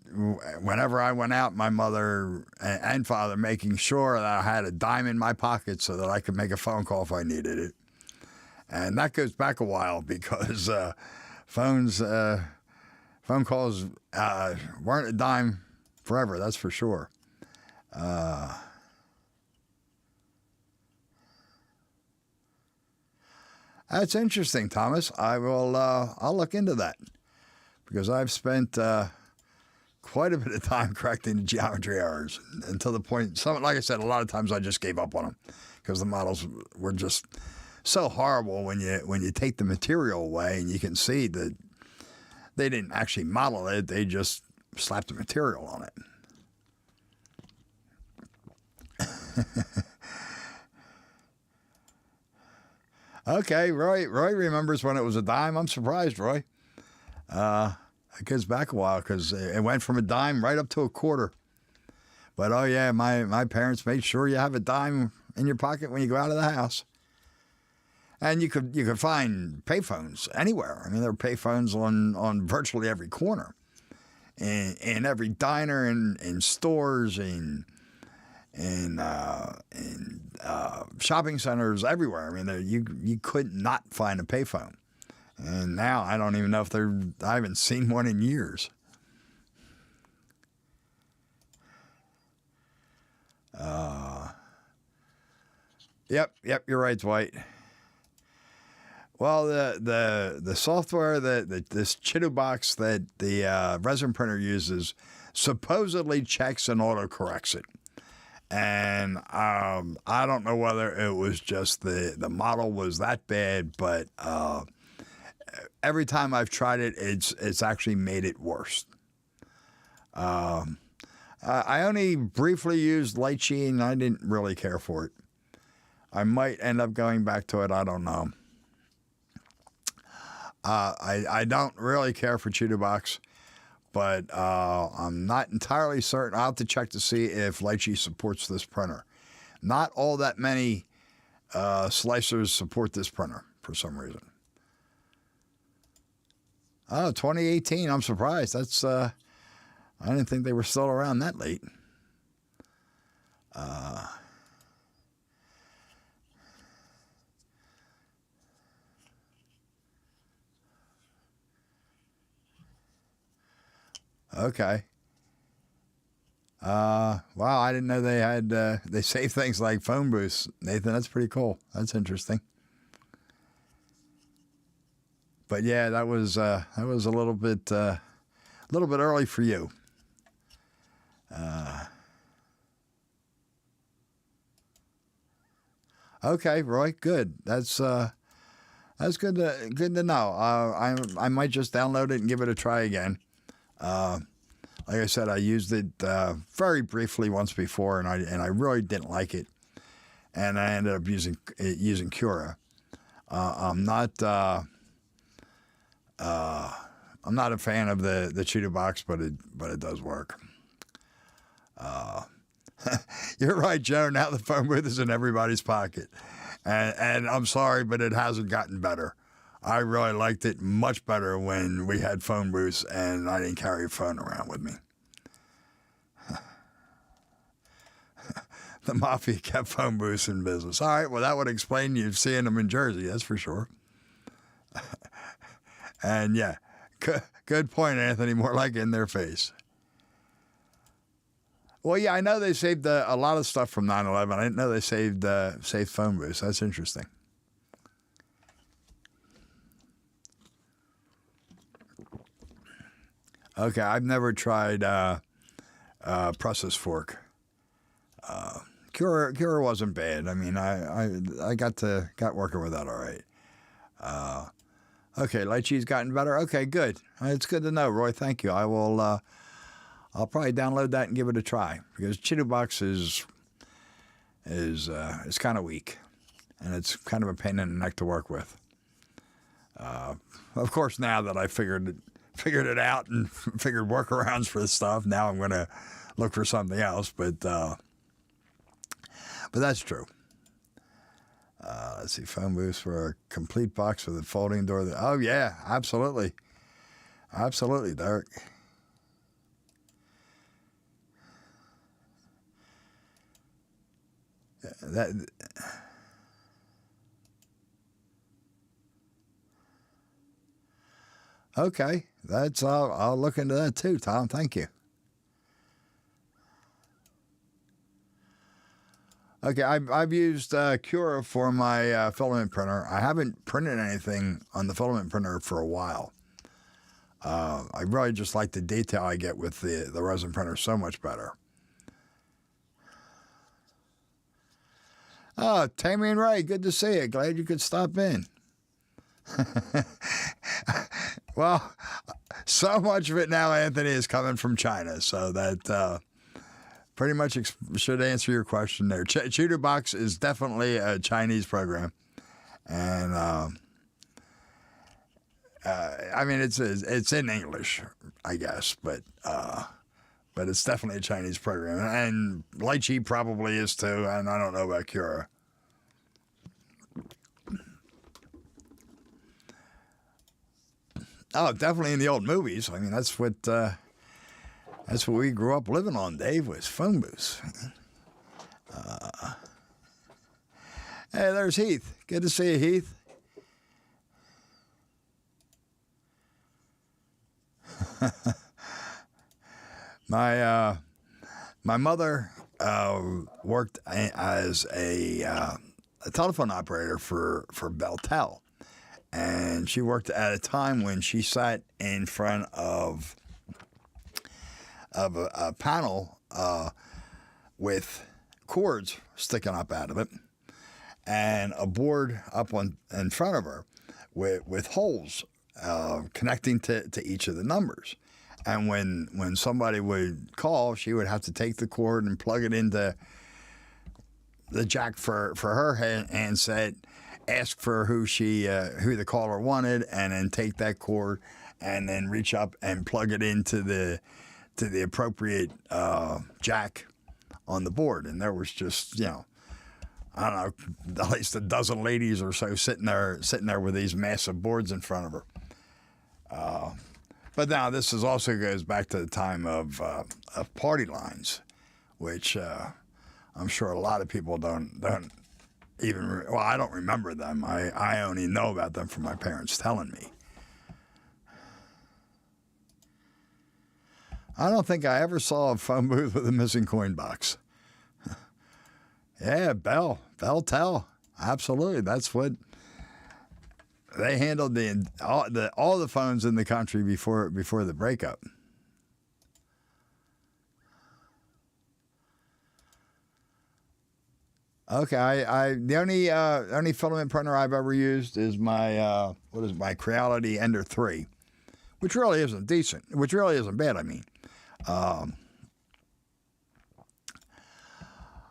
whenever I went out, my mother and father making sure that I had a dime in my pocket so that I could make a phone call if I needed it. And that goes back a while because phone calls weren't a dime forever, that's for sure. That's interesting, Thomas. I'll look into that because I've spent quite a bit of time correcting the geometry errors until the point. Like I said, a lot of times I just gave up on them because the models were just so horrible when you take the material away and you can see that they didn't actually model it. They just slapped the material on it. Okay, Roy remembers when it was a dime. I'm surprised, Roy. It goes back a while because it went from a dime right up to a quarter. But oh yeah, my parents made sure you have a dime in your pocket when you go out of the house. And you could find payphones anywhere. I mean, there were payphones on virtually every corner, in every diner, in stores, in shopping centers, everywhere. I mean, you could not find a payphone. And now I don't even know if I haven't seen one in years. Yep, you're right, Dwight. Well, the software this Chidu box that the resin printer uses supposedly checks and autocorrects it. And I don't know whether it was just the model was that bad, but every time I've tried it, it's actually made it worse. I only briefly used Lychee, and I didn't really care for it. I might end up going back to it. I don't know. I don't really care for Cheetahbox, but I'm not entirely certain. I'll have to check to see if Lychee supports this printer. Not all that many slicers support this printer for some reason. Oh, 2018. I'm surprised. That's I didn't think they were still around that late. Okay. Wow, I didn't know they had they save things like phone booths. Nathan, that's pretty cool. That's interesting. But yeah, that was a little bit early for you. Okay, Roy, good. That's good to know. I might just download it and give it a try again. Like I said, I used it very briefly once before, and I really didn't like it, and I ended up using Cura. I'm not a fan of the Cheetah box, but it does work. You're right, Joe. Now the phone booth is in everybody's pocket, and I'm sorry, but it hasn't gotten better. I really liked it much better when we had phone booths and I didn't carry a phone around with me. The Mafia kept phone booths in business. All right, well, that would explain you seeing them in Jersey, that's for sure. And yeah, good point, Anthony, more like in their face. Well, yeah, I know they saved a lot of stuff from 9/11. I didn't know they saved phone booths. That's interesting. Okay, I've never tried process fork. Cura wasn't bad. I mean, I got working with that all right. Okay, Lychee's gotten better. Okay, good. It's good to know, Roy. Thank you. I'll probably download that and give it a try because Chitterbox is kind of weak, and it's kind of a pain in the neck to work with. Of course, now that I figured it out and figured workarounds for this stuff, now I'm going to look for something else. But that's true. Let's see, phone booths for a complete box with a folding door. Oh yeah, absolutely, Derek. Okay, I'll look into that too, Tom. Thank you. Okay, I've used Cura for my filament printer. I haven't printed anything on the filament printer for a while. I really just like the detail I get with the resin printer so much better. Oh, Tammy and Ray, good to see you. Glad you could stop in. Well, so much of it now, Anthony, is coming from China, so that pretty much should answer your question there. Tutor Box is definitely a Chinese program, and I mean it's in English, I guess, but it's definitely a Chinese program, and Lychee probably is too, and I don't know about Cura. Oh, definitely in the old movies. I mean, that's what we grew up living on, Dave, was phone booths. Hey, there's Heath. Good to see you, Heath. My mother worked as a telephone operator for Beltel. And she worked at a time when she sat in front of a panel with cords sticking up out of it, and a board up in front of her with holes connecting to each of the numbers. And when somebody would call, she would have to take the cord and plug it into the jack for her handset, ask for who the caller wanted, and then take that cord and then reach up and plug it into the appropriate jack on the board. And there was just, I don't know, at least a dozen ladies or so sitting there with these massive boards in front of her. But now this also goes back to the time of party lines, which I'm sure a lot of people don't even, well, I don't remember them. I only know about them from my parents telling me. I don't think I ever saw a phone booth with a missing coin box. Yeah, Beltel, absolutely. That's what they handled all the phones in the country before the breakup. Okay, the only filament printer I've ever used is my Creality Ender 3, which really isn't bad. I mean, all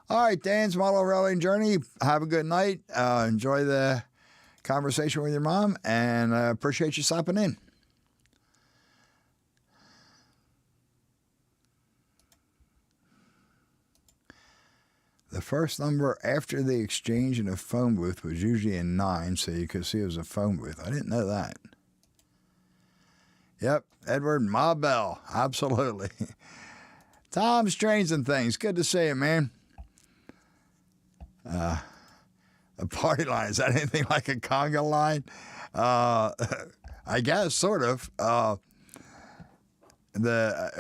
right, Dan's Model Railroading Journey. Have a good night. Enjoy the conversation with your mom, and appreciate you stopping in. The first number after the exchange in a phone booth was usually a 9, so you could see it was a phone booth. I didn't know that. Yep, Edward Ma Bell, absolutely. Tom's Trains and Things, good to see you, man. A party line, is that anything like a conga line? I guess, sort of.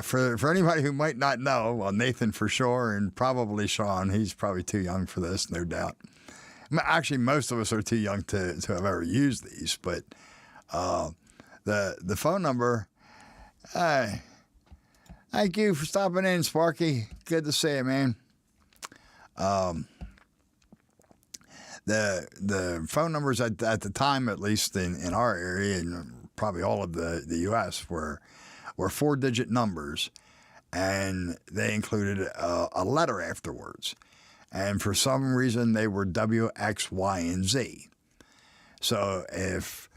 For anybody who might not know, well, Nathan for sure, and probably Sean, he's probably too young for this, no doubt. Actually, most of us are too young to have ever used these, but the phone number, thank you for stopping in, Sparky. Good to see you, man. The phone numbers at the time, at least in our area, and probably all of the U.S., were 4-digit numbers, and they included a letter afterwards. And for some reason, they were W, X, Y, and Z. So if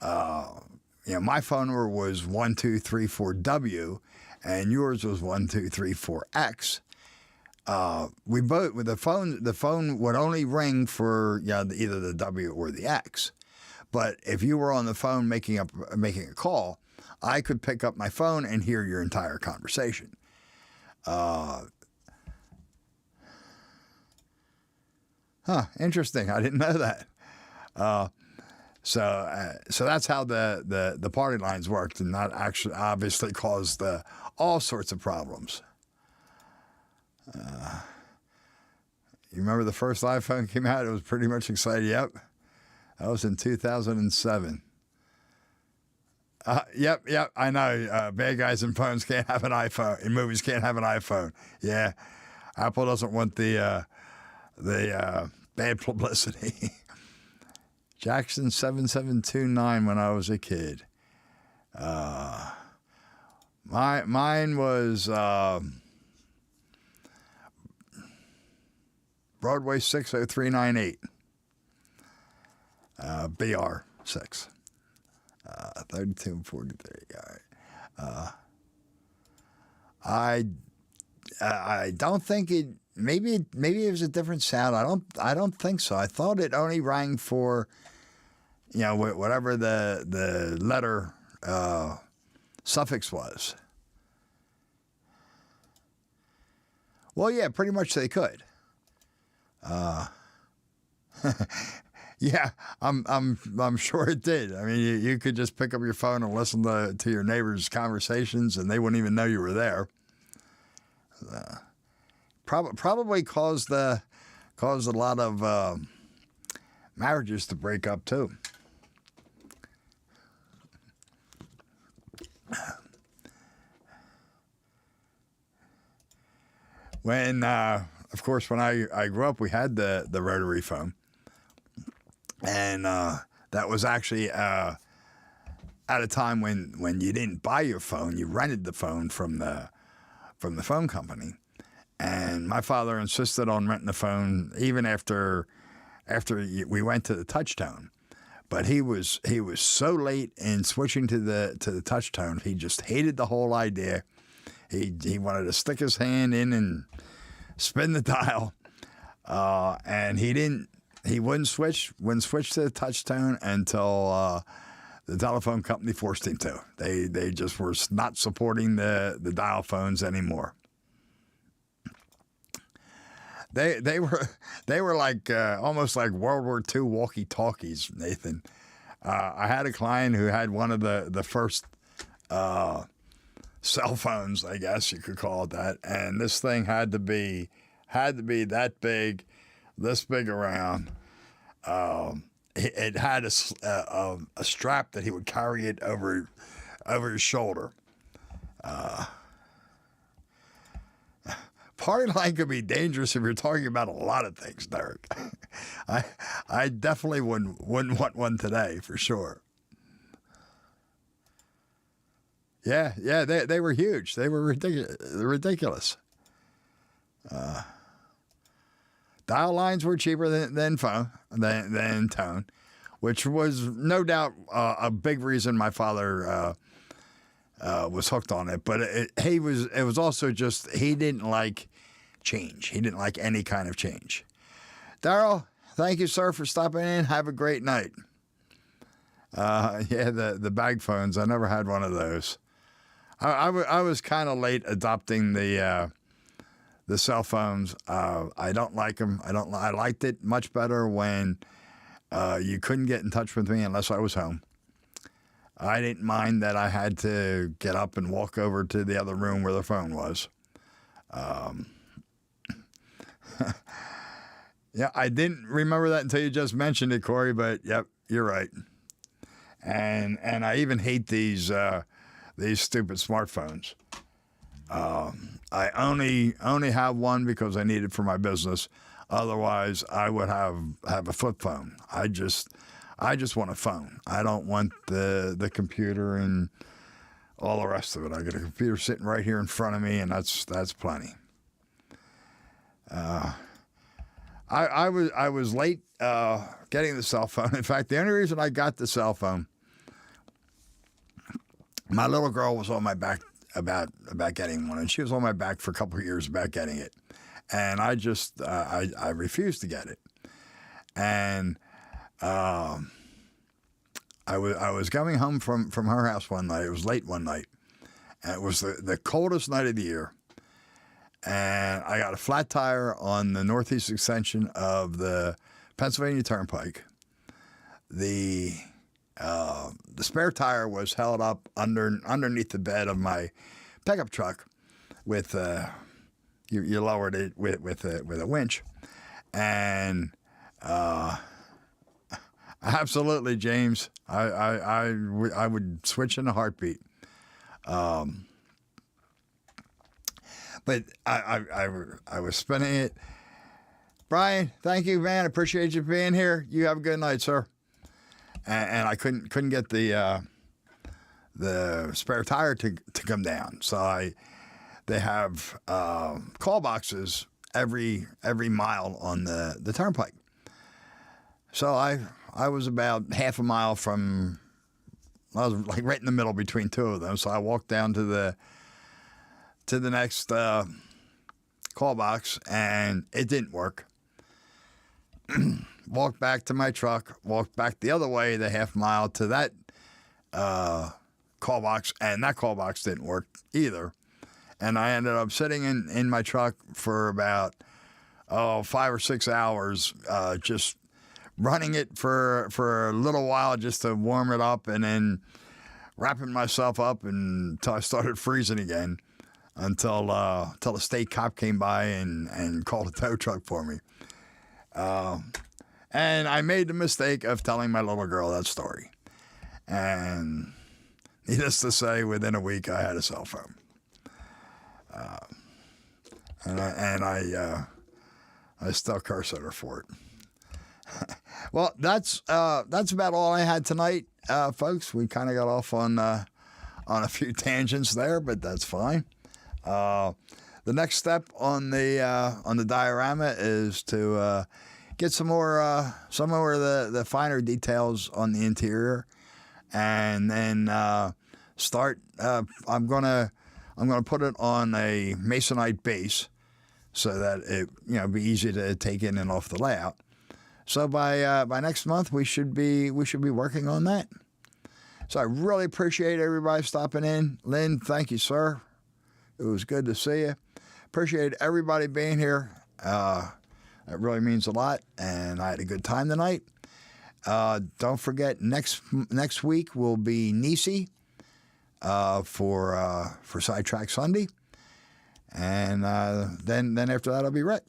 my phone number was 1234W, and yours was 1234X, we both with the phone would only ring for either the W or the X. But if you were on the phone making a call, I could pick up my phone and hear your entire conversation. Interesting. I didn't know that. So that's how the party lines worked, and that actually obviously caused all sorts of problems. You remember the first iPhone came out? It was pretty much exciting. Yep. That was in 2007. Yep, I know. Bad guys in phones can't have an iPhone. In movies can't have an iPhone. Yeah. Apple doesn't want the bad publicity. Jackson 7729 when I was a kid. Mine was Broadway 60398. BR 6. 32 and 43. All right. I don't think it. Maybe it was a different sound. I don't think so. I thought it only rang for, whatever the letter suffix was. Well, yeah, pretty much they could. Yeah, I'm sure it did. I mean, you could just pick up your phone and listen to your neighbors' conversations, and they wouldn't even know you were there. Probably caused a lot of marriages to break up too. When, of course, when I grew up, we had the rotary phone. And that was actually at a time when you didn't buy your phone, you rented the phone from the phone company. And my father insisted on renting the phone even after we went to the touch tone. But he was so late in switching to the touch tone. He just hated the whole idea. He wanted to stick his hand in and spin the dial, and he wouldn't switch to the touch tone until the telephone company forced him to. They just were not supporting the dial phones anymore. They were like almost like World War II walkie-talkies, Nathan. I had a client who had one of the first cell phones, I guess you could call it that, and this thing had to be that big, this big around. It had a strap that he would carry it over his shoulder. Party line could be dangerous if you're talking about a lot of things, Derek. I definitely wouldn't want one today for sure. Yeah, they were huge. They were ridiculous. Dial lines were cheaper than tone, which was no doubt a big reason my father was hooked on it. But it was also just he didn't like change. He didn't like any kind of change. Darryl, thank you, sir, for stopping in. Have a great night. Yeah, the bag phones. I never had one of those. I was kind of late adopting the cell phones. I don't like them. I liked it much better when you couldn't get in touch with me unless I was home. I didn't mind that I had to get up and walk over to the other room where the phone was. Yeah, I didn't remember that until you just mentioned it, Corey. But yep, you're right. And I even hate these stupid smartphones. I only have one because I need it for my business. Otherwise, I would have a flip phone. I just want a phone. I don't want the computer and all the rest of it. I got a computer sitting right here in front of me, and that's plenty. I was late getting the cell phone. In fact, the only reason I got the cell phone, my little girl was on my back about getting one, and she was on my back for a couple of years about getting it, and I just I refused to get it, and I was coming home from her house one night. It was late one night, and it was the coldest night of the year, and I got a flat tire on the northeast extension of the Pennsylvania Turnpike. The spare tire was held up underneath the bed of my pickup truck with you lowered it with a winch, and absolutely, James, I would switch in a heartbeat. But I was spinning it. Brian, thank you, man. I appreciate you being here. You have a good night, sir. And I couldn't get the spare tire to come down, so they have call boxes every mile on the turnpike. So I was about half a mile from. I was like right in the middle between two of them. So I walked down to the next call box, and it didn't work. Walked back to my truck, walked back the other way the half mile to that call box, and that call box didn't work either. And I ended up sitting in my truck for about 5 or 6 hours, just running it for a little while just to warm it up, and then wrapping myself up until I started freezing again, until the state cop came by and called a tow truck for me. And I made the mistake of telling my little girl that story. And needless to say, within a week, I had a cell phone. And I still curse at her for it. Well, that's about all I had tonight, folks. We kind of got off on a few tangents there, but that's fine. The next step on the diorama is to get some more of the finer details on the interior, and then start. I'm gonna put it on a masonite base so that it be easy to take in and off the layout. So by next month we should be working on that. So I really appreciate everybody stopping in. Lynn, thank you, sir. It was good to see you. Appreciate everybody being here. That really means a lot, and I had a good time tonight. Don't forget, next week will be Nissy for Sidetrack Sunday, and then after that I'll be right.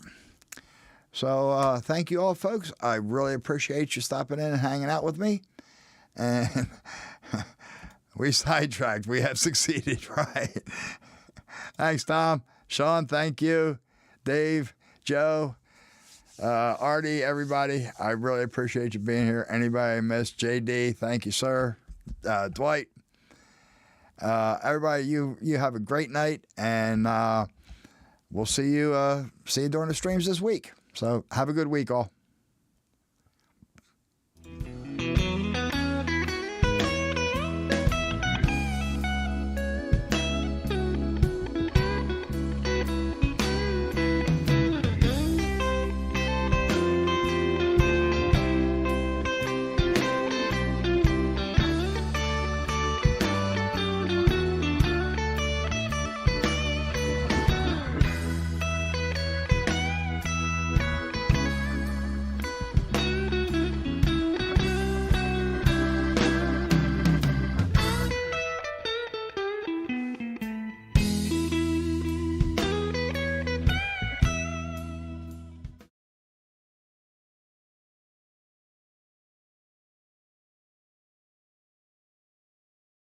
So thank you all, folks. I really appreciate you stopping in and hanging out with me. And we sidetracked. We have succeeded, right? Thanks, Tom. Sean, thank you. Dave, Joe, Artie, everybody. I really appreciate you being here. Anybody I missed? JD, thank you, sir. Dwight. Everybody, you have a great night, and we'll see you during the streams this week. So have a good week, all.